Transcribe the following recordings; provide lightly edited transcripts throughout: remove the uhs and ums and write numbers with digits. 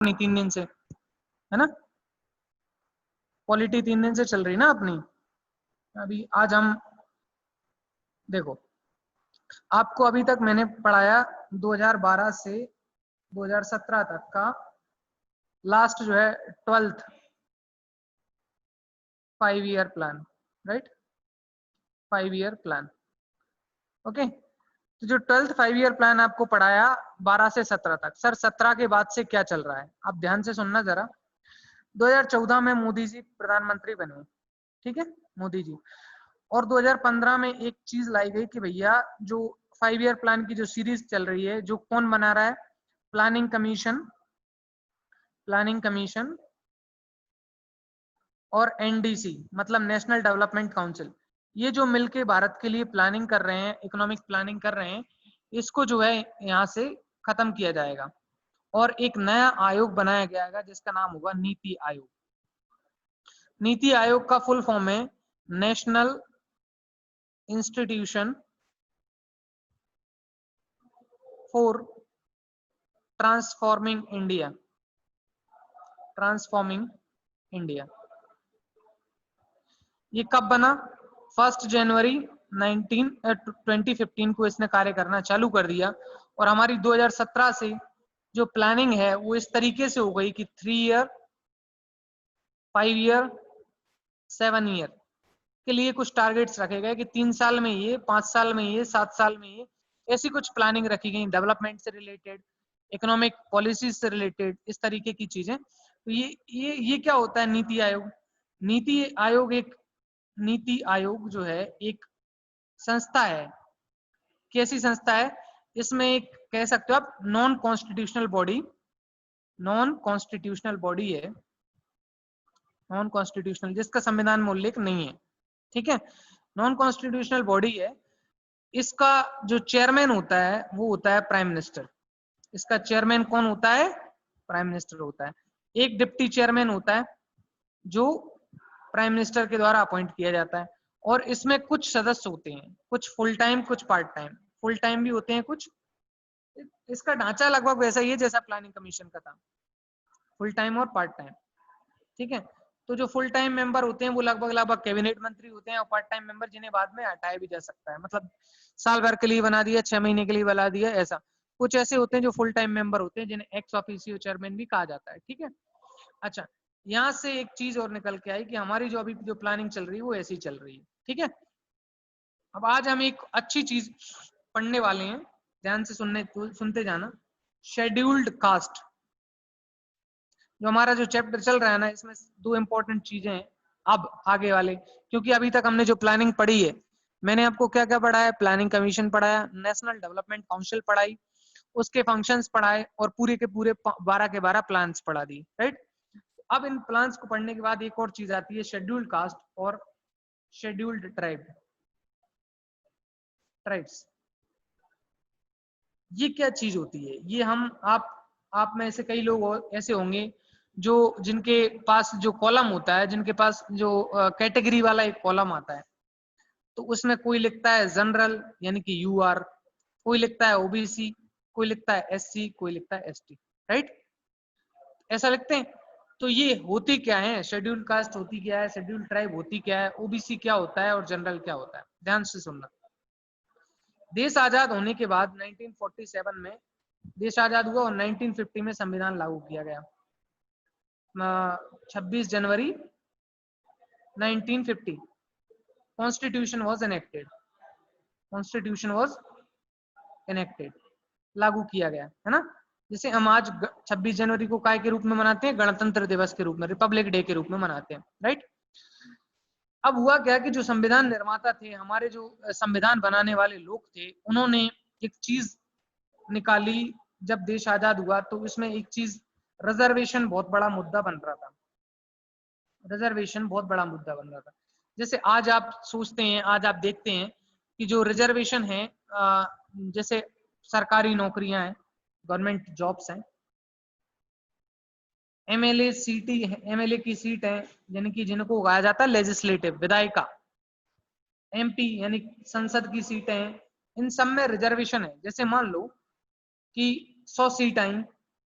नहीं 3 दिन से, है ना, पॉलिटी 3 दिन से चल रही ना अपनी। अभी आज हम देखो, आपको अभी तक मैंने पढ़ाया 2012 से 2017 तक का लास्ट जो है 12th 5 year plan, right, 5 year plan, okay. तो जो 12th 5 ईयर प्लान आपको पढ़ाया 12 से 17 तक, सर 17 के बाद से क्या चल रहा है आप ध्यान से सुनना जरा। 2014 में मोदी जी प्रधानमंत्री बने, ठीक है, मोदी जी, और 2015 में एक चीज लाई गई कि भैया जो 5 ईयर प्लान की जो सीरीज चल रही है, जो कौन बना रहा है, प्लानिंग कमीशन, प्लानिंग कमीशन और एनडीसी मतलब नेशनल डेवलपमेंट काउंसिल, ये जो मिलके भारत के लिए प्लानिंग कर रहे हैं, इकोनॉमिक प्लानिंग कर रहे हैं, इसको जो है यहाँ से खत्म किया जाएगा और एक नया आयोग बनाया जाएगा जिसका नाम होगा नीति आयोग। नीति आयोग का फुल फॉर्म है national institution for transforming India, transforming India. ये कब बना? 1 जनवरी 2015 को इसने कार्य करना चालू कर दिया और हमारी 2017 से जो प्लानिंग है वो इस तरीके से हो गई कि 3 ईयर 5 ईयर 7 ईयर के लिए कुछ टारगेट्स रखे गए कि 3 साल में ये, 5 साल में ये, 7 साल में ये, ऐसी कुछ प्लानिंग रखी गई डेवलपमेंट से रिलेटेड, इकोनॉमिक पॉलिसीज से रिलेटेड, इस तरीके की चीजें। तो ये क्या होता है नीति आयोग? नीति आयोग एक, नीति आयोग जो है एक संस्था है। कैसी संस्था है? इसमें एक कह सकते हो आप non constitutional body, non constitutional body है, नॉन कॉन्स्टिट्यूशनल जिसका संविधान में उल्लेख नहीं है, ठीक है, नॉन कॉन्स्टिट्यूशनल बॉडी है। इसका जो चेयरमैन होता है वो होता है प्राइम मिनिस्टर। इसका चेयरमैन कौन होता है? प्राइम मिनिस्टर होता है। एक डिप्टी चेयरमैन होता है जो प्राइम मिनिस्टर के द्वारा अपॉइंट किया जाता है और इसमें कुछ सदस्य होते हैं, कुछ फुल टाइम कुछ पार्ट टाइम, फुल टाइम भी होते हैं कुछ। इसका ढांचा लगभग वैसा ही है जैसा प्लानिंग कमीशन का था, फुल टाइम और पार्ट टाइम, ठीक है। तो जो फुल टाइम मेंबर होते हैं वो लगभग लगभग कैबिनेट मंत्री होते हैं और पार्ट टाइम मेंबर जिन्हें बाद में हटाया भी जा सकता है, मतलब साल भर के लिए बना दिया, 6 महीने के लिए बना दिया, ऐसा कुछ ऐसे होते हैं जो फुल टाइम मेंबर होते हैं जिन्हें एक्स ऑफिसियो चेयरमैन भी कहा जाता है, ठीक है। अच्छा, यहाँ से एक चीज और निकल के आई कि हमारी जो अभी जो प्लानिंग चल रही है वो ऐसी चल रही है, ठीक है। अब आज हम एक अच्छी चीज पढ़ने वाले हैं, ध्यान से सुनते जाना। शेड्यूल्ड कास्ट, जो हमारा जो चैप्टर चल रहा है ना, इसमें 2 इंपॉर्टेंट चीजें हैं अब आगे वाले, क्योंकि अभी तक हमने जो प्लानिंग पढ़ी है, मैंने आपको क्या क्या पढ़ाया? प्लानिंग कमीशन पढ़ाया, नेशनल डेवलपमेंट काउंसिल पढ़ाई, उसके फंक्शंस पढ़ाए और पूरे के पूरे 12 के 12 प्लान्स पढ़ा दी, राइट। अब इन प्लान्स को पढ़ने के बाद एक और चीज आती है शेड्यूल्ड कास्ट और शेड्यूल्ड ट्राइब, ट्राइब्स। ये क्या चीज होती है? ये हम आप में से कई लोग ऐसे होंगे जो जिनके पास जो कॉलम होता है, जिनके पास जो कैटेगरी वाला एक कॉलम आता है, तो उसमें कोई लिखता है जनरल यानी कि यूआर, कोई लिखता है ओबीसी, कोई लिखता है एससी, कोई लिखता है एसटी, राइट, ऐसा लिखते हैं। तो ये होती क्या है? शेड्यूल्ड कास्ट होती क्या है, शेड्यूल्ड ट्राइब होती क्या है, ओबीसी क्या होता है और जनरल क्या होता है? ध्यान से सुनना। देश आजाद होने के बाद 1947 में देश आजाद हुआ और 1950 में संविधान लागू किया गया। 26 जनवरी 1950 constitution was enacted, constitution was enacted, लागू किया गया, है ना। जैसे हम आज 26 जनवरी को काय के रूप में मनाते हैं? गणतंत्र दिवस के रूप में, रिपब्लिक डे के रूप में मनाते हैं, राइट। अब हुआ क्या कि जो संविधान निर्माता थे, हमारे जो संविधान बनाने वाले लोग थे, उन्होंने एक चीज निकाली जब देश आजाद हुआ, तो इसमें एक चीज रिजर्वेशन बहुत बड़ा मुद्दा बन रहा था, रिजर्वेशन बहुत बड़ा मुद्दा बन रहा था। जैसे आज आप सोचते हैं, आज आप देखते हैं कि जो रिजर्वेशन है, जैसे सरकारी नौकरियां हैं, गवर्नमेंट जॉब्स हैं, एमएलए सीट, एमएलए की सीट है यानी कि जिनको कहा जाता है लेजिस्लेटिव, विधायिका, एमपी यानी संसद की सीटें हैं, इन सब में रिजर्वेशन है। जैसे मान लो कि 100 सीट आई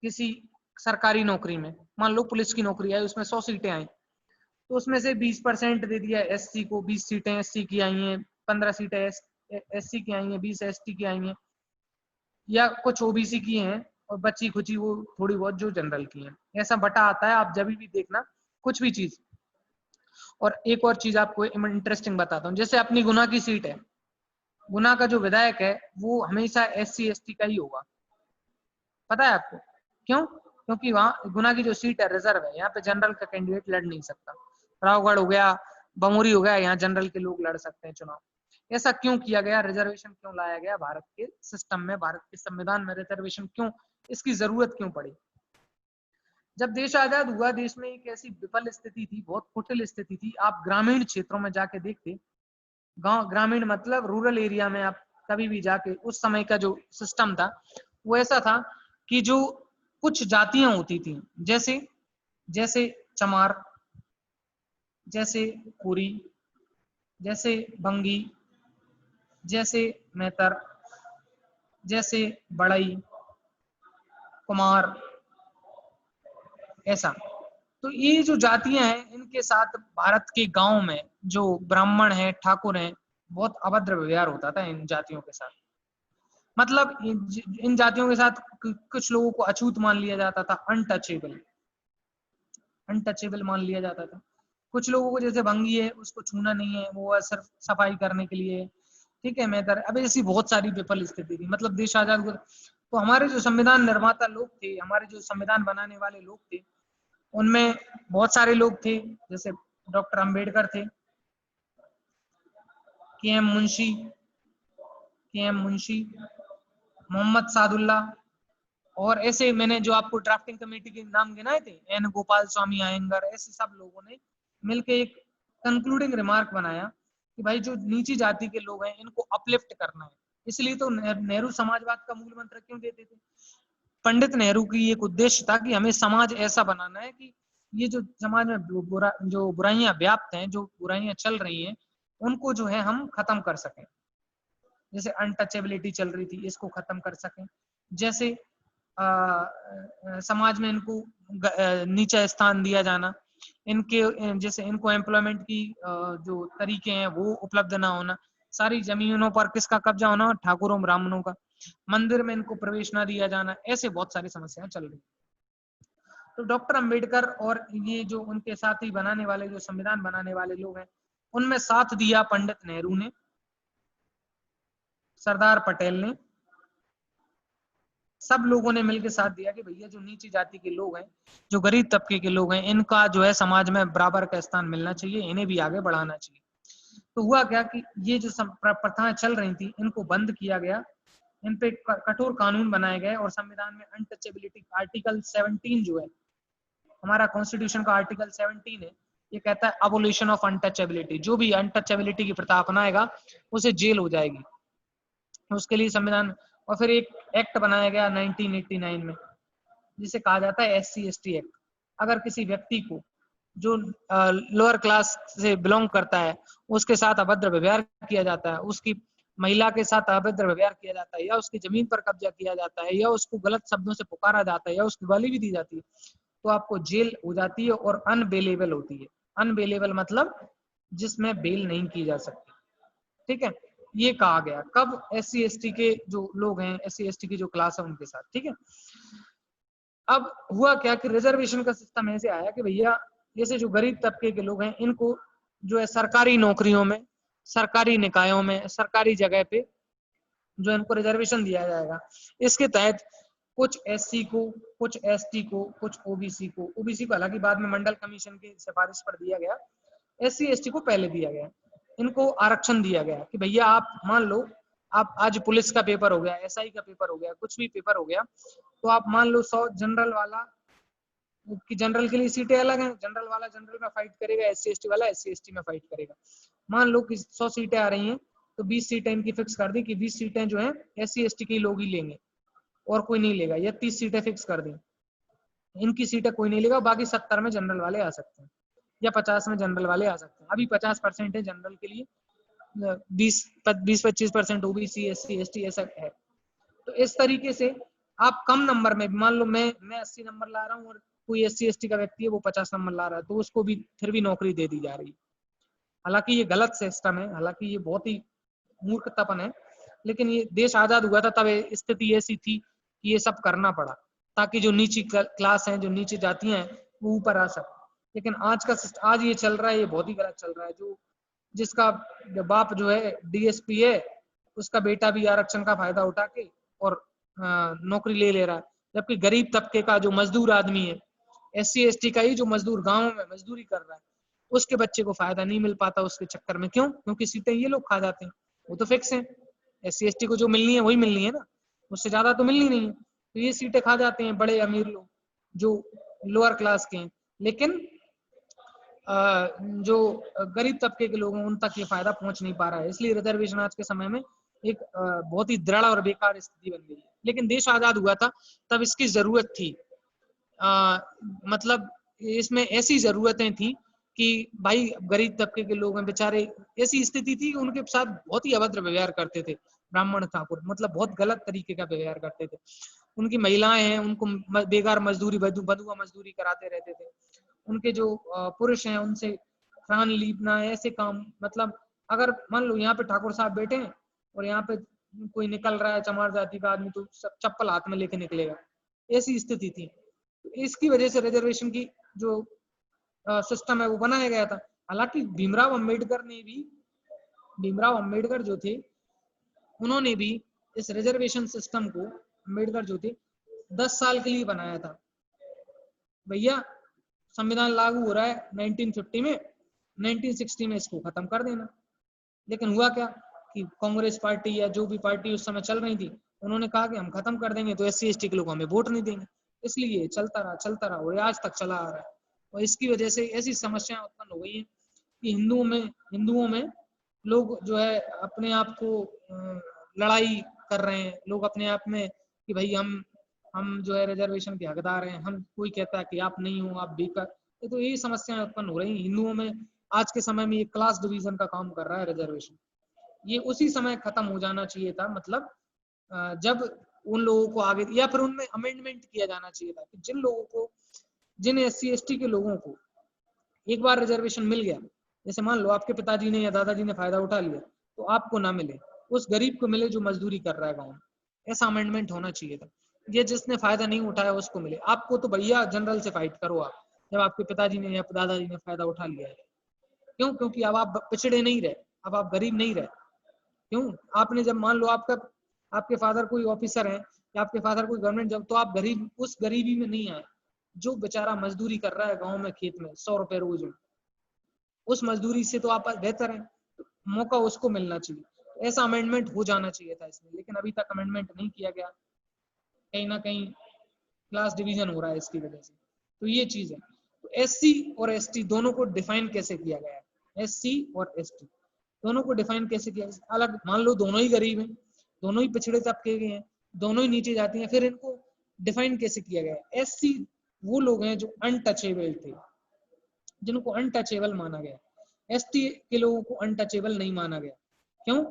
किसी सरकारी नौकरी में, मान लो पुलिस की नौकरी आई, उसमें 100 सीटें आई, तो उसमें से 20% दे दिया एससी को, 20 सीटें एससी की आई हैं, 15 सीटें एससी की आई हैं, 20 एसटी की आई हैं, या कुछ ओबीसी की हैं और बची खुची वो थोड़ी बहुत जो जनरल की हैं। ऐसा बटा आता है, आप जब भी देखना कुछ भी चीज। और एक और चीज आपको इंटरेस्टिंग बताता हूँ, जैसे अपनी गुना की सीट है, गुना का जो विधायक है वो हमेशा एससी एसटी का ही होगा, पता है आपको क्यों? क्योंकि वहां गुना की जो सीट है रिजर्व है, यहाँ पे जनरल का कैंडिडेट लड़ नहीं सकता। रावगढ़ हो गया, बमोरी हो गया, यहाँ जनरल के लोग लड़ सकते हैं चुनाव। ऐसा क्यों किया गया, रिजर्वेशन क्यों लाया गया भारत के सिस्टम में, भारत के संविधान में रिजर्वेशन क्यों, इसकी जरूरत क्यों पड़ी? जब देश आजाद हुआ, देश में एक ऐसी विफल स्थिति थी, बहुत कुटिल स्थिति थी। आप ग्रामीण क्षेत्रों में जाके देखते, गांव ग्रामीण मतलब रूरल एरिया में आप कभी भी जाके, उस समय का जो सिस्टम था वो ऐसा था कि जो कुछ जातियां होती थी, जैसे जैसे चमार, जैसे कुरी, जैसे बंगी, जैसे मेहतर, जैसे बड़ई, कुमार, ऐसा। तो ये जो जातियां हैं, इनके साथ भारत के गांव में जो ब्राह्मण हैं, ठाकुर हैं, बहुत अभद्र व्यवहार होता था इन जातियों के साथ। मतलब इन जातियों के साथ कुछ लोगों को अछूत मान लिया जाता था, अनटचेबल, अनटचेबल मान लिया जाता था। कुछ लोगों को, जैसे भंगी है, उसको छूना नहीं है, वो सिर्फ सफाई करने के लिए, ठीक है, मेहतर। अब ऐसी बहुत सारी विफल स्थिति थी, मतलब देश आजाद हुआ। तो हमारे जो संविधान निर्माता लोग थे, हमारे जो संविधान बनाने वाले लोग थे, उनमें बहुत सारे लोग थे, जैसे डॉक्टर अंबेडकर थे, के एम मुंशी, मोहम्मद सादुल्ला, और ऐसे मैंने जो आपको ड्राफ्टिंग कमेटी के नाम गिनाए थे, एन गोपाल स्वामी आयंगर, ऐसे सब लोगों ने मिलकर एक कंक्लूडिंग रिमार्क बनाया कि भाई जो नीची जाति के लोग हैं, इनको अपलिफ्ट करना है। इसलिए तो नेहरू समाजवाद का मूल मंत्र क्यों देते थे? पंडित नेहरू की एक उद्देश्य था कि हमें समाज ऐसा बनाना है कि ये जो समाज में जो बुराइयां व्याप्त हैं, जो बुराइयां चल रही हैं, उनको जो है हम खत्म कर सकें। जैसे अनटचेबिलिटी चल रही थी, इसको खत्म कर सकें। जैसे समाज में इनको नीचा स्थान दिया जाना, इनके जैसे इनको एम्प्लॉयमेंट की जो तरीके हैं वो उपलब्ध ना होना, सारी जमीनों पर किसका कब्जा होना? ठाकुरों ब्राह्मणों का। मंदिर में इनको प्रवेश ना दिया जाना, ऐसे बहुत सारी समस्याएं चल रही। तो डॉक्टर अंबेडकर और ये जो उनके साथ ही बनाने वाले, जो संविधान बनाने वाले लोग हैं, उनमें साथ दिया पंडित नेहरू ने, सरदार पटेल ने, सब लोगों ने मिलकर साथ दिया कि भैया जो नीची जाति के लोग हैं, जो गरीब तबके के लोग हैं, इनका जो है समाज में बराबर का स्थान मिलना चाहिए, इन्हें भी आगे बढ़ाना चाहिए। तो हुआ क्या कि ये जो प्रथाएं चल रही थी, इनको बंद किया गया, इन पे कठोर कानून बनाए गए, और संविधान में अनटचेबिलिटी आर्टिकल 17 जो है, हमारा कॉन्स्टिट्यूशन का आर्टिकल 17 है, ये कहता है अबोलिशन ऑफ अनटचेबिलिटी। जो भी अनटचेबिलिटी की प्रथा अपनाएगा उसे जेल हो जाएगी, उसके लिए संविधान। और फिर एक एक्ट बनाया गया 1989 में, जिसे कहा जाता है SC ST एक्ट। अगर किसी व्यक्ति को जो लोअर क्लास से बिलोंग करता है, उसके साथ अभद्र व्यवहार किया जाता है, उसकी महिला के साथ अभद्र व्यवहार किया जाता है, या उसकी जमीन पर कब्जा किया जाता है, या उसको गलत शब्दों से पुकारा जाता है, या उसकी गाली भी दी जाती है, तो आपको जेल हो जाती है और अनबेलेबल होती है। अनबेलेबल मतलब जिसमें बेल नहीं की जा सकती, ठीक है। ये कहा गया कब? SC ST के जो लोग हैं, SC ST की जो क्लास है उनके साथ, ठीक है। अब हुआ क्या कि रिजर्वेशन का सिस्टम ऐसे आया कि भैया जैसे जो गरीब तबके के लोग हैं, इनको जो है सरकारी नौकरियों में, सरकारी निकायों में, सरकारी जगह पे जो इनको रिजर्वेशन दिया जाएगा। इसके तहत कुछ SC को, कुछ ST को, कुछ OBC को हालांकि बाद में मंडल कमीशन की सिफारिश पर दिया गया, SC ST को पहले दिया गया। इनको आरक्षण दिया गया कि भैया आप मान लो, आप आज पुलिस का पेपर हो गया, SI का पेपर हो गया, कुछ भी पेपर हो गया, तो आप मान लो 100 जनरल वाला कि जनरल के लिए सीटें अलग हैं, जनरल वाला जनरल में फाइट करेगा, SC ST वाला SC ST में फाइट करेगा। मान लो कि 100 सीटें आ रही हैं, तो 20 सीटें इनकी फिक्स कर दी कि 20 सीटें जो हैं SC ST के लोग ही लेंगे और कोई नहीं लेगा, या 30 सीटें फिक्स कर दी, इनकी सीटें कोई नहीं लेगा, बाकी 70 में जनरल वाले आ सकते हैं, या 50 में जनरल वाले आ सकते हैं। अभी 50% है जनरल के लिए, 20-25% OBC SC ST ऐसा है। तो इस तरीके से आप कम नंबर में, मान लो मैं 80 नंबर ला रहा हूँ और कोई SC ST का व्यक्ति है वो 50 नंबर ला रहा है, तो उसको भी फिर भी नौकरी दे दी जा रही है। हालांकि ये गलत सिस्टम है, हालांकि ये बहुत ही मूर्खतापन है, लेकिन ये देश आजाद हुआ था तब स्थिति ऐसी थी कि ये सब करना पड़ा, ताकि जो नीची क्लास है, जो नीचे जातियां हैं, वो ऊपर आ सके। लेकिन आज ये चल रहा है, ये बहुत ही गलत चल रहा है। जो जिसका बाप जो है DSP है, उसका बेटा भी आरक्षण का फायदा उठा के और नौकरी ले रहा है, जबकि गरीब तबके का जो मजदूर आदमी है, SC ST का ही जो मजदूर गाँव में मजदूरी कर रहा है, उसके बच्चे को फायदा नहीं मिल पाता उसके चक्कर में। क्यों? क्योंकि सीटें ये लोग खा जाते हैं, वो तो फिक्स है। SC ST को जो मिलनी है वही मिलनी है ना, उससे ज्यादा तो मिलनी नहीं है। तो ये सीटें खा जाते हैं बड़े अमीर लोग जो लोअर क्लास के हैं। लेकिन जो गरीब तबके के लोग हैं उन तक ये फायदा पहुंच नहीं पा रहा है। इसलिए रिजर्वेशन आज के समय में एक बहुत ही दृढ़ और बेकार स्थिति बन गई है। लेकिन देश आजाद हुआ था तब इसकी जरूरत थी। मतलब इसमें ऐसी जरूरतें थी कि भाई गरीब तबके के लोग हैं बेचारे, ऐसी स्थिति थी कि उनके साथ बहुत ही अभद्र व्यवहार करते थे ब्राह्मण ठाकुर, मतलब बहुत गलत तरीके का व्यवहार करते थे। उनकी महिलाएं हैं उनको बेकार मजदूरी, बधुआ मजदूरी कराते रहते थे। उनके जो पुरुष हैं उनसे खान लीपना, ऐसे काम, मतलब अगर मान लो यहाँ पे ठाकुर साहब बैठे हैं और यहाँ पे कोई निकल रहा है चमार जाति का आदमी, तो सब चप्पल हाथ में लेके निकलेगा, ऐसी स्थिति थी। इसकी वजह से रिजर्वेशन की जो सिस्टम है वो बनाया गया था। हालांकि भीमराव अंबेडकर जो थे, उन्होंने भी इस रिजर्वेशन सिस्टम को, अंबेडकर जो थे, 10 साल के लिए बनाया था। भैया संविधान लागू हो रहा है 1950 में, 1960 में इसको खत्म कर देना। लेकिन हुआ क्या कि कांग्रेस पार्टी या जो भी पार्टी उस समय चल रही थी, उन्होंने कहा कि हम खत्म कर देंगे तो SC ST के लोग हमें वोट नहीं देंगे। इसलिए चलता रहा और आज तक चला आ रहा है। और इसकी वजह से ऐसी समस्याएं उत्पन्न हो गई हैं कि हिंदुओं में लोग जो है अपने आप को लड़ाई कर रहे हैं। लोग अपने आप में कि भाई हम जो है रिजर्वेशन के हकदार हैं, हम, कोई कहता है कि आप नहीं हो, आप बेकार। तो यही समस्याएं उत्पन्न हो रही हैं हिंदुओं में। आज के समय में ये क्लास डिवीजन का काम कर रहा है रिजर्वेशन। ये उसी समय खत्म हो जाना चाहिए था, मतलब जब उन लोगों को आगे, या फिर उनमें अमेंडमेंट किया जाना चाहिए था कि जिन SC ST के लोगों को एक बार रिजर्वेशन मिल गया, जैसे मान लो आपके पिताजी ने या दादाजी ने फायदा उठा लिया, तो आपको ना मिले, उस गरीब को मिले जो मजदूरी कर रहा है गाँव में। ऐसा अमेंडमेंट होना चाहिए था। ये जिसने फायदा नहीं उठाया उसको मिले। आपको तो भैया जनरल से फाइट करो आप, जब आपके पिताजी ने या दादाजी ने फायदा उठा लिया है। क्यों? क्योंकि अब आप पिछड़े नहीं रहे, अब आप गरीब नहीं रहे। क्यों? आपने जब मान लो आपके फादर कोई ऑफिसर है या आपके फादर कोई गवर्नमेंट जॉब, तो आप उस गरीबी में नहीं आए। जो बेचारा मजदूरी कर रहा है गाँव में खेत में 100 रुपए रोज में, उस मजदूरी से तो आप बेहतर है, मौका उसको मिलना चाहिए। ऐसा अमेंडमेंट हो जाना चाहिए था इसमें, लेकिन अभी तक अमेंडमेंट नहीं किया गया। कहीं ना कहीं क्लास डिवीजन हो रहा है इसकी वजह से। तो ये चीज है। तो SC और ST दोनों को डिफाइन कैसे किया गया है? SC और ST दोनों को डिफाइन कैसे किया? अलग मान लो दोनों ही गरीब हैं, दोनों ही पिछड़े तबके के हैं, दोनों ही नीचे जाती हैं, फिर इनको डिफाइन कैसे किया गया है? SC वो लोग हैं जो अनटचेबल थे, जिनको अनटचेबल माना गया। ST के लोगों को अनटचेबल नहीं माना गया। क्यों?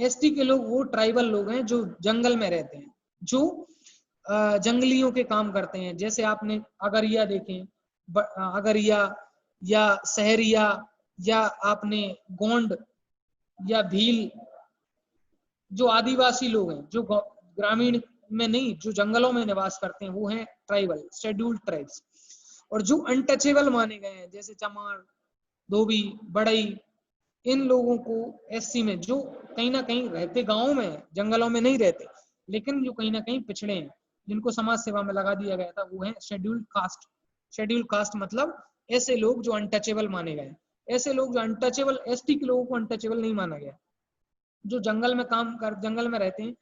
ST के लोग वो ट्राइबल लोग हैं जो जंगल में रहते हैं, जो जंगलियों के काम करते हैं। जैसे आपने अगरिया देखें, अगरिया या सहरिया, या आपने गोंड या भील, जो आदिवासी लोग हैं, जो ग्रामीण में नहीं, जो जंगलों में निवास करते हैं, वो हैं ट्राइबल, शेड्यूल्ड ट्राइब्स। और जो अनटचेबल माने गए हैं, जैसे चमार, धोबी, बढ़ई, इन लोगों को SC में, जो कहीं ना कहीं रहते गांवों में, जंगलों में नहीं रहते, लेकिन जो कहीं ना कहीं पिछड़े हैं, जिनको समाज सेवा में लगा दिया गया था, वो है शेड्यूल्ड कास्ट। शेड्यूल्ड कास्ट मतलब ऐसे लोग जो अनटचेबल माने गए। ऐसे लोग जो अनटचेबल, ST के लोगों को अनटचेबल नहीं माना गया। जो जंगल में जंगल में रहते हैं,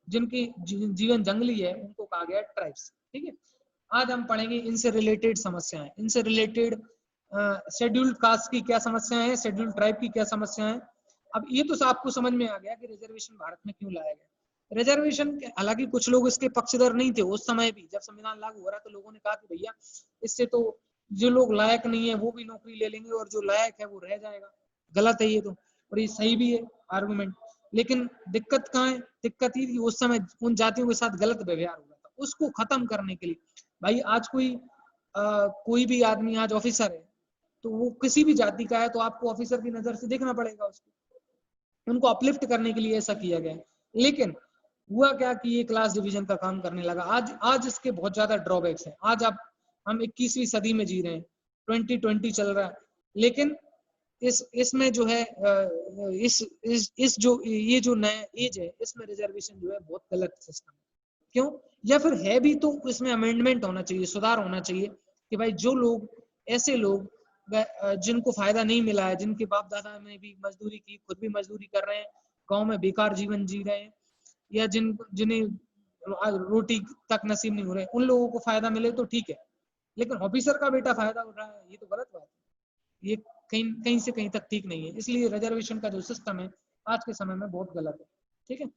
जिनकी जीवन जंगली है, उनको कहा गया ट्राइब्स। ठीक है। आज हम पढ़ेंगे इनसे रिलेटेड समस्याएं, इनसे रिलेटेड शेड्यूल्ड कास्ट की क्या समस्याएं हैं, शेड्यूल्ड ट्राइब की क्या समस्याएं हैं। अब ये तो आपको समझ में आ गया कि रिजर्वेशन भारत में क्यों लाया गया। रिजर्वेशन, हालांकि कुछ लोग इसके पक्षधर नहीं थे उस समय भी, जब संविधान लागू हो रहा तो लोगों ने कहा कि भैया इससे तो जो लोग लायक नहीं है वो भी नौकरी ले लेंगे और जो लायक है वो रह जाएगा। गलत है ये तो, और ये सही भी है आर्गुमेंट। लेकिन दिक्कत कहाँ है? दिक्कत ये कि उस समय उन जातियों के साथ गलत व्यवहार हुआ था उसको खत्म करने के लिए। भाई आज कोई भी आदमी आज ऑफिसर है, तो वो किसी भी जाति का है, तो आपको ऑफिसर की नजर से देखना पड़ेगा उसको। उनको अपलिफ्ट करने के लिए ऐसा किया गया है। लेकिन हुआ क्या कि ये क्लास डिवीजन का काम करने लगा। आज इसके बहुत ज्यादा ड्रॉबैक्स हैं। आज आप हम 21वीं सदी में जी रहे हैं, 2020 चल रहा है, लेकिन इसमें जो है इस जो ये जो नया एज है, इसमें रिजर्वेशन जो है बहुत गलत सिस्टम है। क्यों? या फिर है भी तो इसमें अमेंडमेंट होना चाहिए, सुधार होना चाहिए कि भाई जो लोग, ऐसे लोग जिनको फायदा नहीं मिला है, जिनके बाप दादा ने भी मजदूरी की, खुद भी मजदूरी कर रहे हैं, गांव में बेकार जीवन जी रहे हैं, या जिन्हें रोटी तक नसीब नहीं हो रहे, उन लोगों को फायदा मिले तो ठीक है। लेकिन ऑफिसर का बेटा फायदा उठ रहा है, ये तो गलत बात है। ये कहीं कहीं से कहीं तक ठीक नहीं है। इसलिए रिजर्वेशन का जो सिस्टम है आज के समय में बहुत गलत है। ठीक है,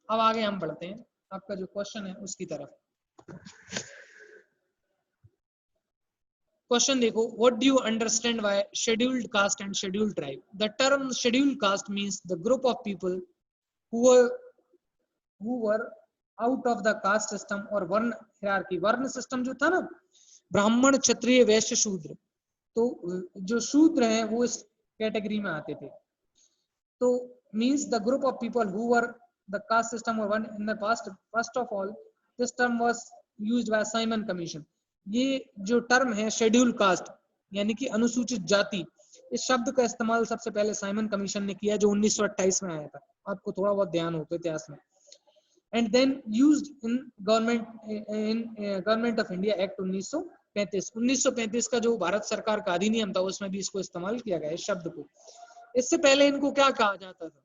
अब आगे हम बढ़ते हैं आपका जो क्वेश्चन है उसकी तरफ। क्वेश्चन देखो, what do you understand by scheduled caste and scheduled tribe? The term scheduled caste means the group of people who were out of the caste system or वर्ण hierarchy। वर्ण सिस्टम जो था ना, ब्राह्मण, क्षत्रिय, वैश्य, शूद्र, तो जो शूद्र हैं वो इस कैटेगरी में आते थे। तो means the group of people who were the caste system or one in the past। first of all, this term was used by Simon Commission। ये जो टर्म है शेड्यूल कास्ट यानी कि अनुसूचित जाति, इस शब्द का इस्तेमाल सबसे पहले साइमन कमीशन ने किया, जो 1928 में आया था। आपको थोड़ा बहुत ध्यान हो तो इतिहास में। And then used in government of India act 1935। 1935 का जो भारत सरकार का अधिनियम था, उसमें भी इसको इस्तेमाल किया गया इस शब्द को। इससे पहले इनको क्या कहा जाता था?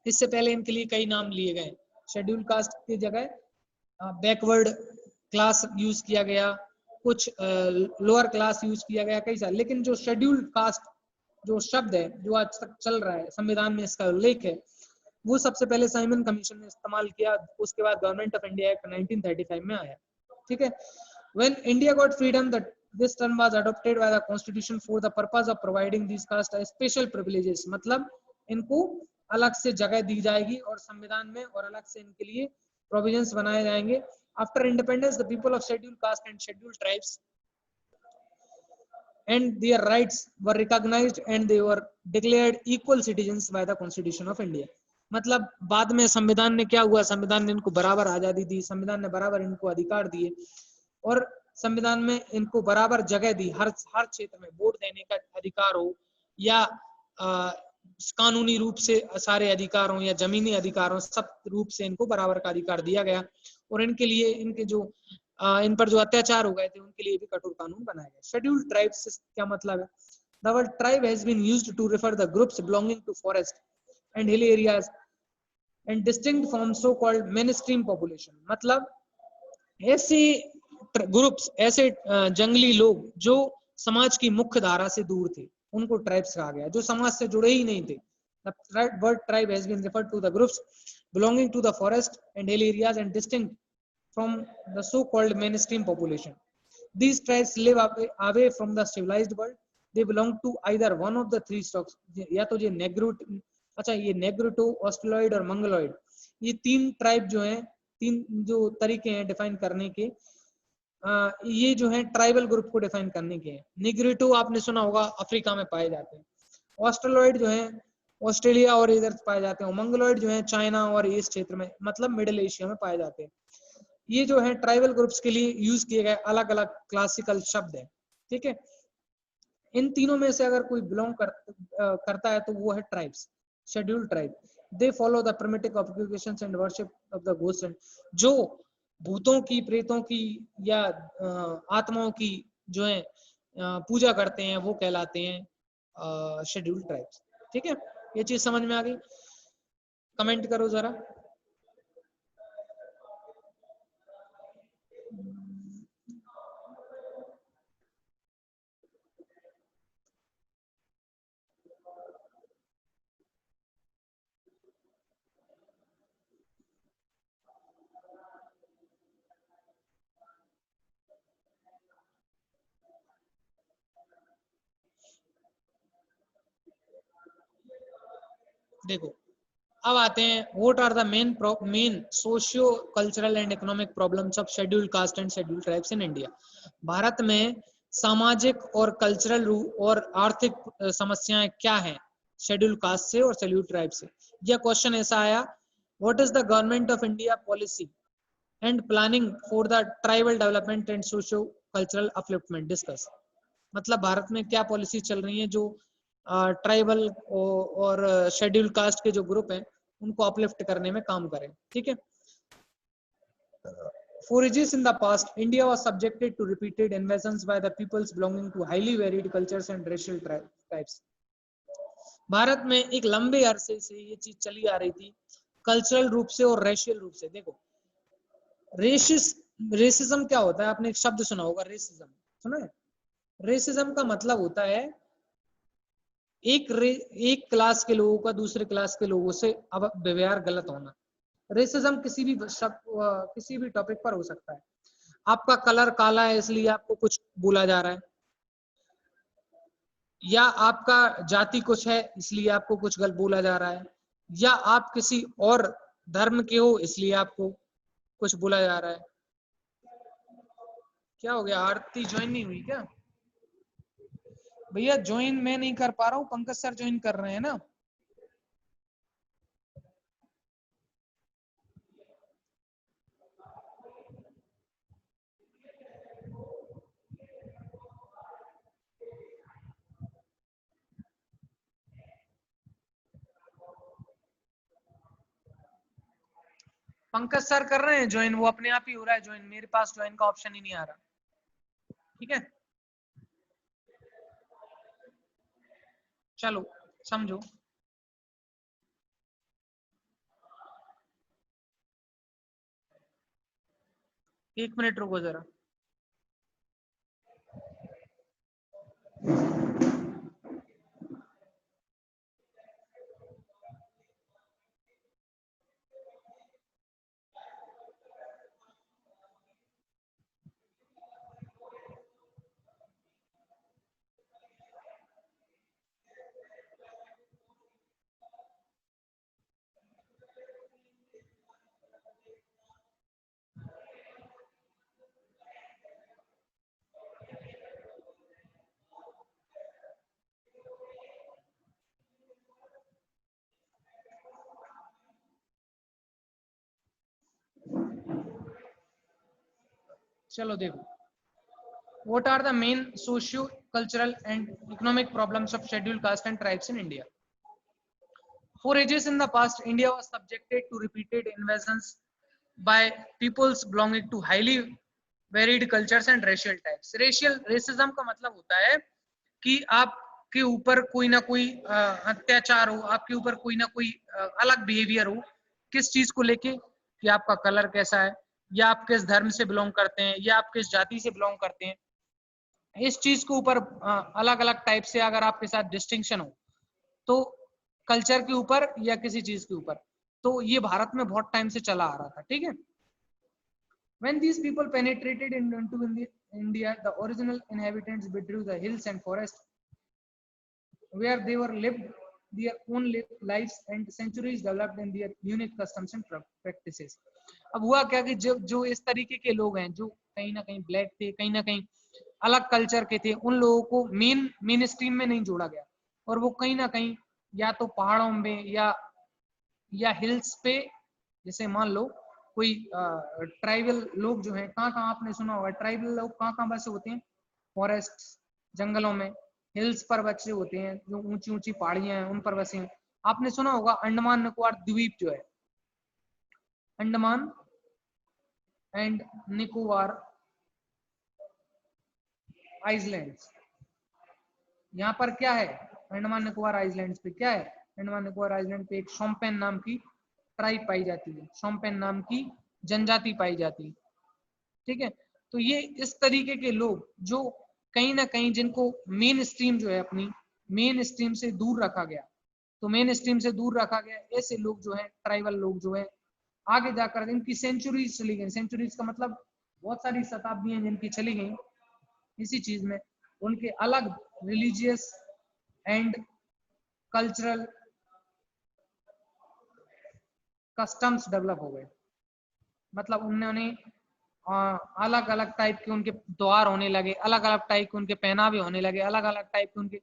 इससे पहले इनके लिए कई नाम लिए गए। शेड्यूल कास्ट की जगह बैकवर्ड क्लास यूज किया गया, कुछ लोअर क्लास यूज किया गया, कई सारे। लेकिन जो शेड्यूल कास्ट जो शब्द है, जो आज तक चल रहा है, संविधान में इसका उल्लेख है, वो सबसे पहले साइमन कमीशन ने इस्तेमाल किया। उसके बाद गवर्नमेंट ऑफ इंडिया एक्ट 1935 में आया। ठीक है, when India got freedom, that this term was adopted by the constitution for the purpose of providing these caste special privileges। मतलब इनको अलग से जगह दी जाएगी और संविधान में और अलग से इनके लिए प्रोविजंस बनाए जाएंगे। After independence the people of schedule caste and schedule tribes and their rights were recognized and they were declared equal citizens by the constitution of India। मतलब बाद में संविधान ने क्या हुआ, संविधान ने इनको बराबर आजादी दी, संविधान ने बराबर इनको अधिकार दिए, और संविधान में इनको बराबर जगह दी। हर क्षेत्र में वोट देने का अधिकार हो, या कानूनी रूप से सारे अधिकार हो, या जमीनी अधिकार हो, सब रूप से इनको बराबर का अधिकार दिया गया। और इनके लिए इनके जो इन पर जो अत्याचार हो गए थे, उनके लिए भी कठोर कानून बनाए गए। शेड्यूल्ड ट्राइब्स क्या मतलब है? The word tribe has been used to refer the groups belonging to forest and hill areas and distinct from so-called mainstream population। मतलब ऐसे ग्रुप्स, ऐसे जंगली लोग जो समाज की मुख्य धारा से दूर थे, उनको ट्राइब्स कहा गया, जो समाज से जुड़े ही नहीं थे। The word tribe has been referred to the groups belonging to the forest and hill areas and distinct from the so-called mainstream population। These tribes live away from the civilized world। They belong to either one of the three stocks। या तो ये Negrito, Australoid और मंगलोइड, ये तीन tribe जो हैं, तीन जो तरीके हैं डिफाइन करने के, ये जो है ट्राइबल ग्रुप को डिफाइन करने के हैं। निग्रिटो आपने सुना होगा, अफ्रीका में पाए जाते हैं। ऑस्ट्रेलॉइड जो है ऑस्ट्रेलिया और इधर पाए जाते हैं। मंगलोइड जो है चाइना और इस क्षेत्र में, मतलब मिडिल एशिया में पाए जाते हैं। ये जो है ट्राइबल ग्रुप्स के लिए यूज किए गए अलग अलग क्लासिकल शब्द है। ठीक है, इन तीनों में से अगर कोई बिलोंग करता है तो वो है tribes, scheduled tribe. They follow the primitive occupations and worship of the ghost. जो भूतों की, प्रेतों की या आत्माओं की जो है पूजा करते हैं, वो कहलाते हैं शेड्यूल्ड ट्राइब्स। ठीक है, ये चीज समझ में आ गई? कमेंट करो जरा। देखो, अब आते हैं what are the main socio cultural and economic problems of scheduled caste and scheduled tribes in India. Bharat में सामाजिक और कल्चरल और आर्थिक समस्याएं क्या हैं शेड्यूल्ड कास्ट से और शेड्यूल्ड ट्राइब से। यह क्वेश्चन ऐसा आया, what is the government of India policy and planning for the tribal development and socio cultural upliftment discuss. मतलब भारत में क्या पॉलिसी चल रही है जो ट्राइबल और शेड्यूल्ड कास्ट के जो ग्रुप हैं उनको अपलिफ्ट करने में काम करें। ठीक है। For ages in the past, India was subjected to repeated invasions by the peoples belonging to highly varied cultures and racial types. Bharat में एक लंबे अरसे से ये चीज चली आ रही थी, कल्चरल रूप से और रेशियल रूप से। देखो रेसिज्म क्या होता है, आपने एक शब्द सुना होगा रेसिज्म, सुना है? रेसिज्म का मतलब होता है एक क्लास के लोगों का दूसरे क्लास के लोगों से अब व्यवहार गलत होना। रेसिज्म किसी भी टॉपिक पर हो सकता है। आपका कलर काला है इसलिए आपको कुछ बोला जा रहा है, या आपका जाति कुछ है इसलिए आपको कुछ गलत बोला जा रहा है, या आप किसी और धर्म के हो इसलिए आपको कुछ बोला जा रहा है। क्या हो गया, आरती ज्वाइन नहीं हुई क्या? भैया ज्वाइन मैं नहीं कर पा रहा हूँ, पंकज सर ज्वाइन कर रहे हैं ना। पंकज सर कर रहे हैं ज्वाइन, वो अपने आप ही हो रहा है ज्वाइन, मेरे पास ज्वाइन का ऑप्शन ही नहीं आ रहा। ठीक है, चलो समझो। एक मिनट रुको जरा। चलो देखो, what are the main socio cultural and economic problems of scheduled caste and tribes in India? For ages in the past, India was subjected to repeated invasions by peoples belonging to highly varied cultures and racial types. Racism का मतलब होता है कि आपके ऊपर कोई ना कोई अत्याचार हो, आपके ऊपर कोई ना कोई अलग बिहेवियर हो। किस चीज को लेके? कि आपका कलर कैसा है, या आप किस धर्म से बिलोंग करते हैं, या आप किस जाति से बिलोंग करते हैं। इस चीज के ऊपर अलग अलग टाइप से अगर आपके साथ डिस्टिंक्शन हो, तो कल्चर के ऊपर या किसी चीज के ऊपर, तो ये भारत में बहुत टाइम से चला आ रहा था। ठीक है। When these people penetrated into India, the original inhabitants withdrew the hills and forests where they were lived their own lives, and centuries developed in their unique customs and practices. अब हुआ क्या कि जो इस तरीके के लोग हैं, जो कहीं ना कहीं ब्लैक थे, कहीं ना कहीं अलग कल्चर के थे, उन लोगों को मेन स्ट्रीम में नहीं जोड़ा गया, और वो कहीं ना कहीं या तो पहाड़ों में या हिल्स पे, जैसे मान लो कोई ट्राइबल लोग जो है, कहाँ कहाँ आपने सुना होगा ट्राइबल लोग कहाँ कहाँ बसे होते हैं? फॉरेस्ट, जंगलों में, हिल्स पर बसे होते हैं, जो ऊंची ऊंची पहाड़ियां हैं उन पर बसे हैं। आपने सुना होगा अंडमान निकोबार द्वीप जो है, अंडमान एंड निकोबार आइसलैंड्स, यहाँ पर क्या है? अंडमान निकोबार आइसलैंड्स पे क्या है? अंडमान निकोबार आइसलैंड पे एक शोम्पेन नाम की ट्राइब पाई जाती है, शोम्पेन नाम की जनजाति पाई जाती है। ठीक है। तो ये इस तरीके के लोग जो कहीं ना कहीं, जिनको मेन स्ट्रीम जो है अपनी मेन स्ट्रीम से दूर रखा गया, तो मेन स्ट्रीम से दूर रखा गया, ऐसे लोग जो है, ट्राइबल लोग जो है, आगे जाकर इनकी सेंचुरीज चली गई। सेंचुरीज का मतलब बहुत सारी शताब्दियां जिनकी चली गई इसी चीज में, उनके अलग religious and cultural customs develop हो गए, मतलब उन्होंने अलग अलग टाइप के उनके त्योहार होने लगे, अलग अलग टाइप के उनके पहनावे होने लगे, अलग अलग टाइप के उनके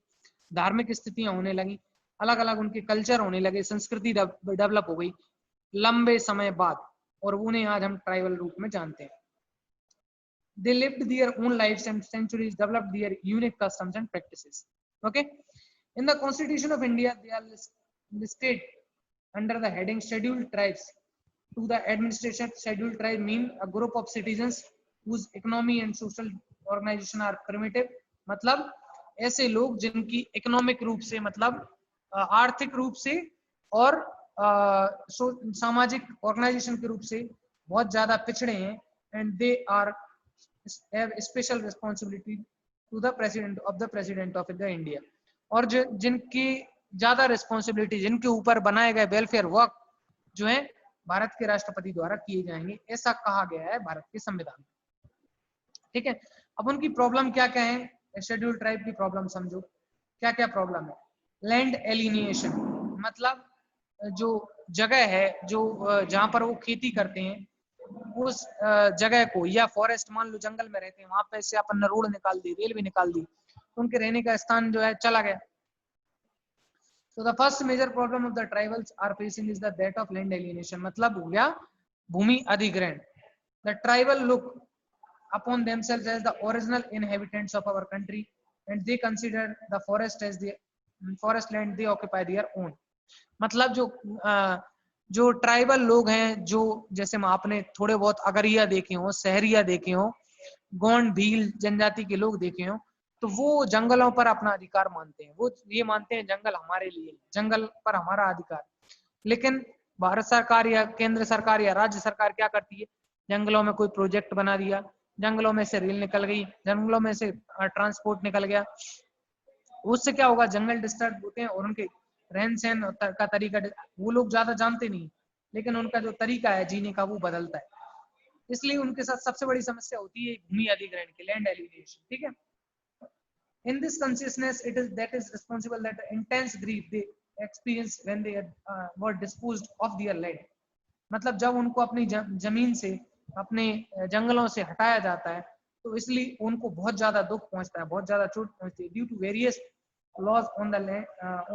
धार्मिक स्थितियां होने लगी, अलग अलग उनके कल्चर होने लगे, संस्कृति डेवलप हो गई लंबे समय बाद, और उन्हें आज हम ट्राइबल रूप में जानते हैं। They lived their own lives and centuries developed their unique customs and practices. Okay, in the Constitution of India they are listed under the heading scheduled tribes. To the administration, scheduled tribe mean a group of citizens whose economy and social organization are primitive, मतलब ऐसे लोग जिनकी economic रूप से, मतलब आर्थिक रूप से और सामाजिक ऑर्गेनाइजेशन के रूप से बहुत ज्यादा पिछड़े हैं, and they are have special responsibility to the president of the India, और जिनकी ज्यादा रिस्पॉन्सिबिलिटी, जिनके ऊपर बनाए गए वेलफेयर वर्क जो है भारत के राष्ट्रपति द्वारा किए जाएंगे, ऐसा कहा गया है भारत के संविधान में। ठीक है, अब उनकी प्रॉब्लम क्या क्या है, शेड्यूल ट्राइब की प्रॉब्लम समझो, क्या क्या प्रॉब्लम है। लैंड एलिनिएशन, मतलब जो जगह है जो जहां पर वो खेती करते हैं उस जगह को, या फॉरेस्ट मान लो जंगल में रहते हैं, वहां पे से अपन ने रोड निकाल दी, रेलवे निकाल दी, तो उनके रहने का स्थान जो है चला गया। So the first major problem of the tribals are facing is the that of land alienation, मतलब हो गया भूमि अधिग्रहण। The tribal look upon themselves as the original inhabitants of our country and they consider the forest as the forest land they occupy their own। मतलब जो tribal लोग हैं, जो जैसे आपने थोड़े बहुत अगरिया देखे हो, सहरिया देखे हो, गोंड भील जनजाति के लोग देखे हो, तो वो जंगलों पर अपना अधिकार मानते हैं, वो ये मानते हैं जंगल हमारे लिए, जंगल पर हमारा अधिकार। लेकिन भारत सरकार या केंद्र सरकार या राज्य सरकार क्या करती है, जंगलों में कोई प्रोजेक्ट बना दिया, जंगलों में से रेल निकल गई, जंगलों में से ट्रांसपोर्ट निकल गया, उससे क्या होगा, जंगल डिस्टर्ब होते हैं और उनके रहन सहन का तरीका वो लोग ज्यादा जानते नहीं, लेकिन उनका जो तरीका है जीने का वो बदलता है, इसलिए उनके साथ सबसे बड़ी समस्या होती है भूमि अधिग्रहण की, लैंड एलिमिनेशन। ठीक है, in this consciousness it is that is responsible that intense grief they experience when they were disposed of their land, मतलब जब उनको अपनी जमीन से, अपने जंगलों से हटाया जाता है, तो इसलिए उनको बहुत ज्यादा दुख पहुंचता है, बहुत ज्यादा चोट पहुंचती है, due to various laws on the land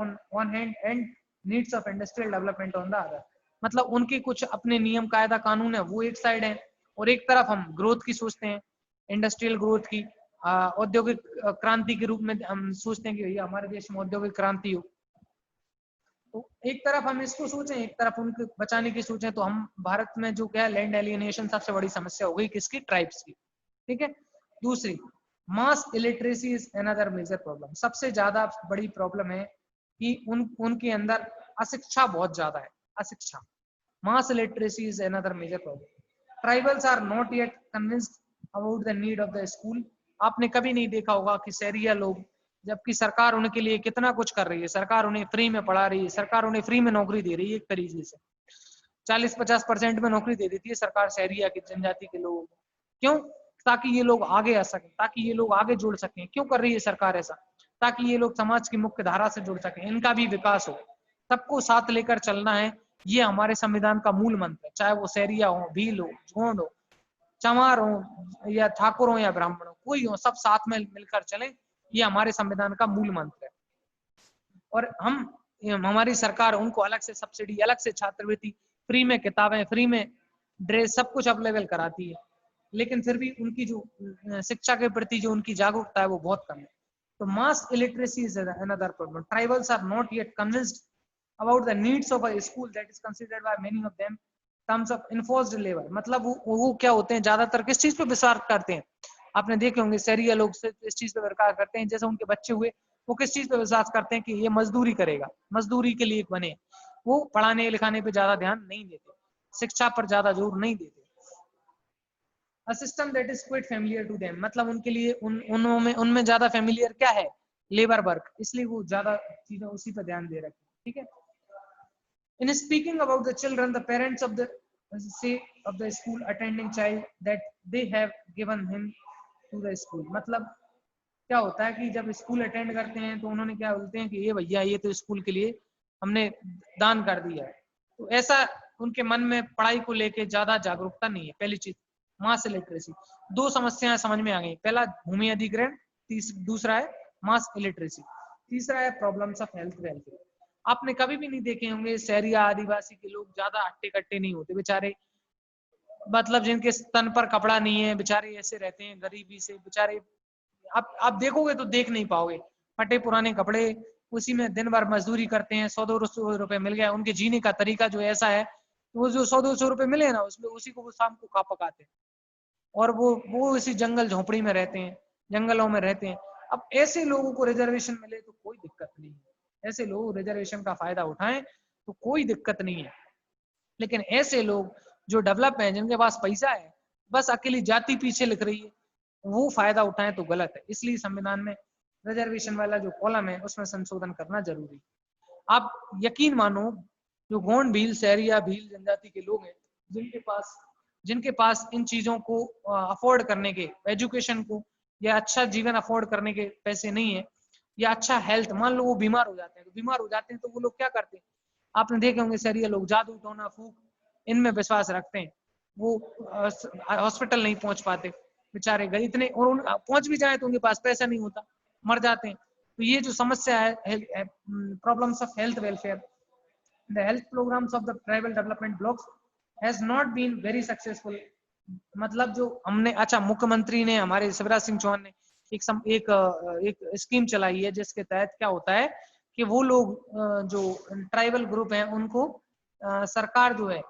on one hand and needs of industrial development on the other, मतलब उनके कुछ अपने नियम कायदा कानून है वो एक साइड है, और एक तरफ हम ग्रोथ की सोचते हैं, इंडस्ट्रियल ग्रोथ की, औद्योगिक क्रांति के रूप में हम सोचते हैं कि भैया हमारे देश में औद्योगिक क्रांति हो, तो एक तरफ हम इसको सोचें, एक तरफ उनको बचाने की सोचें, तो हम भारत में जो क्या है, लैंड एलियनेशन सबसे बड़ी समस्या हो गई किसकी, ट्राइब्स की। ठीक है, दूसरी mass illiteracy is another major problem, सबसे ज्यादा बड़ी प्रॉब्लम है कि उनके अंदर अशिक्षा बहुत ज्यादा है, अशिक्षा, mass illiteracy is another major problem. Tribals are not yet convinced about the need of the school, आपने कभी नहीं देखा होगा कि शहरिया लोग, जबकि सरकार उनके लिए कितना कुछ कर रही है, सरकार उन्हें फ्री में पढ़ा रही है, सरकार उन्हें फ्री में नौकरी दे रही है, एक तरीके से 40-50% में नौकरी दे देती है सरकार शहरिया की जनजाति के लोगों को, क्यों, ताकि ये लोग आगे आ सकें, ताकि ये लोग आगे जुड़ सकें। क्यों कर रही है सरकार ऐसा, ताकि ये लोग समाज की मुख्य धारा से जुड़ सकें, इनका भी विकास हो, सबको साथ लेकर चलना है, ये हमारे संविधान का मूल मंत्र है, चाहे वो शहरिया हो, भील हो, झोंड हो, चमार हो या ठाकुर हो या ब्राह्मण हो, कोई हो, सब साथ में मिलकर चलें, ये हमारे संविधान का मूल मंत्र है। और हमारी सरकार उनको अलग से सब्सिडी, अलग से छात्रवृत्ति, फ्री में किताबें, फ्री में ड्रेस, सब कुछ अवेलेबल कराती है, लेकिन फिर भी उनकी जो शिक्षा के प्रति जो उनकी जागरूकता है वो बहुत कम है। तो mass illiteracy is another problem. Tribals are not yet convinced about the needs of a school that is considered by many of them terms of enforced labor, मतलब वो क्या होते हैं, ज्यादातर किस चीज पे विश्वास करते हैं, आपने देखे होंगे शहरिया लोग इस चीज पे विश्वास करते हैं, जैसे उनके बच्चे हुए वो किस चीज पे विश्वास करते हैं कि ये मजदूरी करेगा, मजदूरी के लिए बने, वो पढ़ाने लिखाने पे ज्यादा ध्यान नहीं देते, शिक्षा पर ज्यादा जोर नहीं देते। A system that is quite familiar to them, मतलब उनके लिए उनमें ज्यादा फेमिलियर क्या है, लेबर वर्क, इसलिए वो ज्यादा चीजें उसी पर ध्यान दे रहे हैं। ठीक है, in speaking about the children, the parents of the say of the school attending child that they have given him to the school, मतलब क्या होता है कि जब स्कूल अटेंड करते हैं तो उन्होंने क्या बोलते हैं कि ये भैया ये तो स्कूल के लिए हमने दान कर दिया है, तो ऐसा उनके मन में पढ़ाई को लेके ज्यादा जागरूकता नहीं है। पहली चीज मास इलिटरेसी। दो समस्याएं समझ में आ गई, पहला भूमि अधिग्रहण, दूसरा है मास इलिटरेसी, तीसरा है प्रॉब्लम्स ऑफ हेल्थ वेलफेयर। आपने कभी भी नहीं देखे होंगे शहरी या आदिवासी के लोग ज्यादा हट्टे कट्टे नहीं होते बेचारे, मतलब जिनके तन पर कपड़ा नहीं है बेचारे ऐसे रहते हैं गरीबी से बेचारे। आप देखोगे तो देख नहीं पाओगे, फटे पुराने कपड़े, उसी में दिन भर मजदूरी करते हैं, 100-200 रुपए मिल गया। उनके जीने का तरीका जो ऐसा है, वो जो 100-200 रुपए मिले ना उसमें उसी को वो शाम को खा पकाते हैं, और वो इसी जंगल झोपड़ी में रहते हैं, जंगलों में रहते हैं। अब ऐसे लोगों को रिजर्वेशन मिले तो कोई दिक्कत नहीं है, ऐसे लोग रिजर्वेशन का फायदा उठाएं तो कोई दिक्कत नहीं है। लेकिन ऐसे लोग जो डेवलप हैं, जिनके पास पैसा है, बस अकेली जाति पीछे लिख रही है, वो फायदा उठाएं तो गलत है। इसलिए संविधान में रिजर्वेशन वाला जो कॉलम है उसमें संशोधन करना जरूरी। आप यकीन मानो, जो गौंड भील, शहरी या भील जनजाति के लोग हैं, जिनके पास इन चीजों को अफोर्ड करने के, एजुकेशन को या अच्छा जीवन अफोर्ड करने के पैसे नहीं है, या अच्छा हेल्थ, मान लो वो बीमार हो जाते हैं, तो वो लोग क्या करते हैं, आपने देखे होंगे शहरी लोग जादू टोना फूक इनमें विश्वास रखते हैं, वो हॉस्पिटल नहीं पहुंच पाते बेचारे गए इतने, और पहुंच भी जाए तो उनके पास पैसा नहीं होता, मर जाते हैं। तो ये जो समस्या है, problems of health welfare, the health programmes of the tribal development blocks has not been very successful. मतलब जो हमने, अच्छा मुख्यमंत्री ने, हमारे शिवराज सिंह चौहान ने एक स्कीम चलाई है, जिसके तहत क्या होता है कि वो लोग जो ट्राइबल ग्रुप हैं उनको सरकार जो है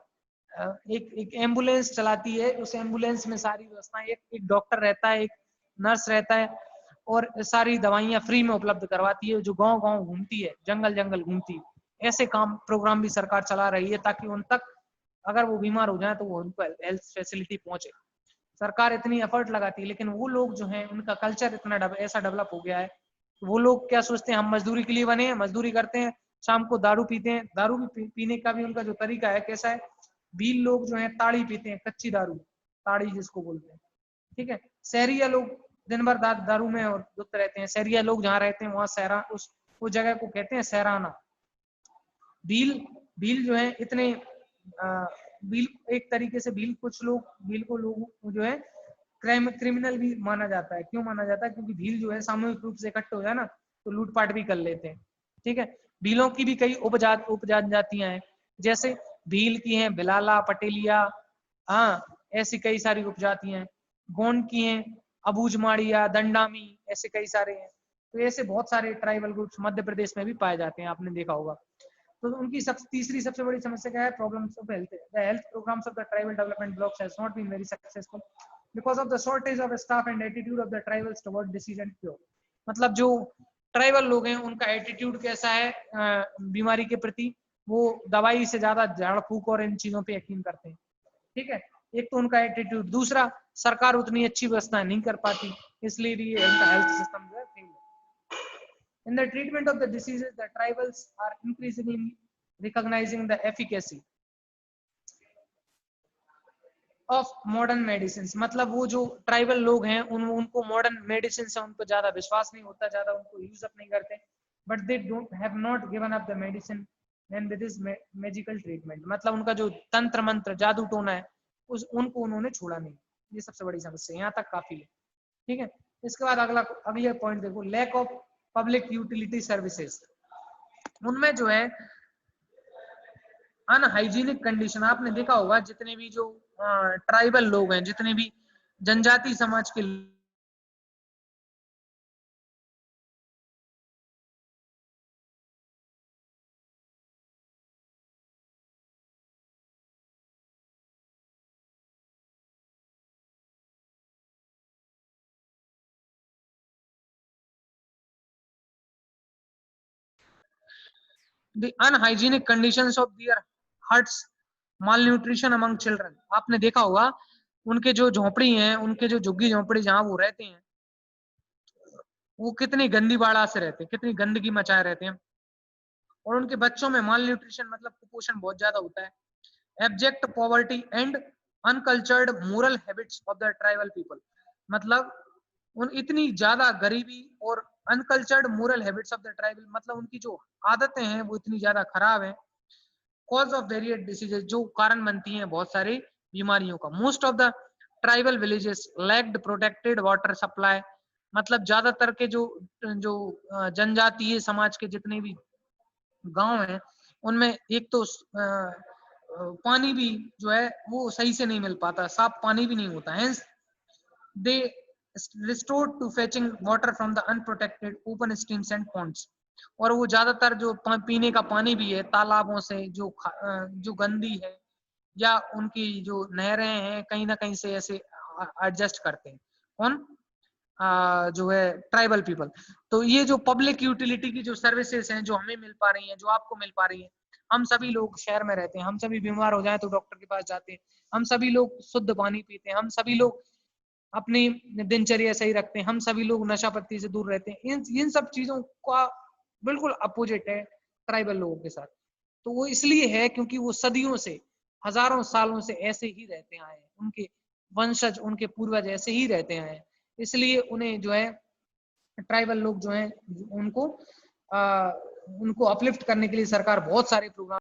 एक एम्बुलेंस चलाती है, उस एम्बुलेंस में सारी व्यवस्थाएं, एक डॉक्टर रहता है, एक नर्स रहता है, और सारी दवाइयां फ्री में उपलब्ध करवाती है, जो गांव गांव घूमती है, जंगल जंगल घूमती है। ऐसे काम प्रोग्राम भी सरकार चला रही है ताकि उन तक अगर वो बीमार हो जाए तो वो उनको हेल्थ फैसिलिटी पहुंचे। सरकार इतनी एफर्ट लगाती है, लेकिन वो लोग जो हैं उनका कल्चर इतना ऐसा डेवलप हो गया है, वो लोग क्या सोचते हैं, हम मजदूरी के लिए बने हैं, मजदूरी करते हैं, शाम को दारू पीते हैं। दारू भी पीने का भी उनका जो तरीका है कैसा है, भील लोग जो है ताड़ी पीते हैं, कच्ची दारू, ताड़ी जिसको बोलते हैं, ठीक है। शहरिया लोग दिन भर दारू में और धुत रहते हैं। शहरिया लोग जहाँ रहते हैं वहां सहरा, उस जगह को कहते हैं सहराना। भील भील जो है इतने भील एक तरीके से भील, कुछ लोग भील को लोग जो है क्रिमिनल भी माना जाता है। क्यों माना जाता है, क्योंकि भील जो है सामूहिक रूप से इकट्ठे हो जाए ना तो लूटपाट भी कर लेते हैं, ठीक है। भीलों की भी कई उपजातियां हैं, जैसे भील की हैं बिलाला, पटेलिया, हाँ ऐसी कई सारी उपजातियां हैं। गोंड की हैं अबूझमाड़िया, दंडामी, ऐसे कई सारे हैं। तो ऐसे बहुत सारे ट्राइबल ग्रुप्स मध्य प्रदेश में भी पाए जाते हैं, आपने देखा होगा। तो उनकी तीसरी सबसे बड़ी समस्या क्या है, problems of health. The health programmes of the tribal development blocks has not been very successful because of the shortage of staff and attitude of the tribals toward disease and cure. मतलब जो tribal लोग हैं उनका attitude कैसा है बीमारी के प्रति, वो दवाई से ज्यादा झाड़ फूक और इन चीजों पे यकीन करते हैं, ठीक है। एक तो उनका एटीट्यूड, दूसरा सरकार उतनी अच्छी व्यवस्था नहीं कर पाती, इसलिए भी उनका हेल्थ सिस्टम जो है फेल है। In the treatment of the diseases, the tribals are increasingly recognizing the efficacy of modern medicines। मतलब वो जो ट्राइबल लोग हैं उनको मॉडर्न मेडिसिन से उनको ज्यादा विश्वास नहीं होता, ज्यादा उनको यूज अप नहीं करते, but they don't have not given up the medicine and with this magical treatment. मतलब उनका जो तंत्र मंत्र जादू टोना है उनको उन्होंने छोड़ा नहीं। ये सबसे बड़ी समस्या, यहाँ तक काफी है, ठीक है। इसके बाद अगले पॉइंट देखो, lack of public utility services. उनमें जो है अनहाइजीनिक कंडीशन, आपने देखा होगा जितने भी जो ट्राइबल लोग हैं, जितने भी जनजाति समाज के the unhygienic conditions of their huts, malnutrition among children। आपने देखा होगा उनके जो झोपड़ी हैं, उनके जो झुग्गी झोपड़ी जहां वो रहते हैं, वो कितनी गंदी बाड़ा से रहते हैं, कितनी गंदगी मचाए रहते हैं, और उनके बच्चों में माल न्यूट्रिशन मतलब कुपोषण बहुत ज्यादा होता है। Abject poverty and uncultured moral habits of the tribal people. मतलब उन इतनी ज्यादा गरीबी और uncultured moral habits of the tribal, मतलब उनकी जो आदतें हैं वो इतनी ज्यादा खराब हैं कॉज ऑफ वेरियस डिसीजेस, जो कारण बनती हैं बहुत सारी बीमारियों का। Most of the tribal villages lacked protected water supply, मतलब ज्यादातर के जो जो जनजातीय समाज के जितने भी गांव हैं उनमें एक तो पानी भी जो है वो सही से नहीं मिल पाता, साफ पानी भी नहीं होता है। दे restored to fetching water from the unprotected open streams and ponds, और वो ज्यादातर जो पीने का पानी भी है तालाबों से जो गंदी है या उनकी जो नहरें हैं कहीं ना कहीं से ऐसे एडजस्ट करते हैं कौन, जो है ट्राइबल पीपल। तो ये जो पब्लिक यूटिलिटी की जो सर्विसेज हैं जो हमें मिल पा रही हैं, जो आपको मिल पा रही है, हम सभी लोग शहर में रहते हैं, हम सभी बीमार हो जाए तो डॉक्टर के पास जाते हैं, हम सभी लोग शुद्ध पानी पीते हैं, हम सभी लोग अपनी दिनचर्या सही रखते हैं, हम सभी लोग नशा पत्ती से दूर रहते हैं। इन सब चीजों का बिल्कुल अपोजिट है ट्राइबल लोगों के साथ। तो वो इसलिए है क्योंकि वो सदियों से हजारों सालों से ऐसे ही रहते आए हैं, उनके वंशज उनके पूर्वज ऐसे ही रहते आए हैं, इसलिए उन्हें जो है ट्राइबल लोग जो हैं उनको उनको अपलिफ्ट करने के लिए सरकार बहुत सारे प्रोग्राम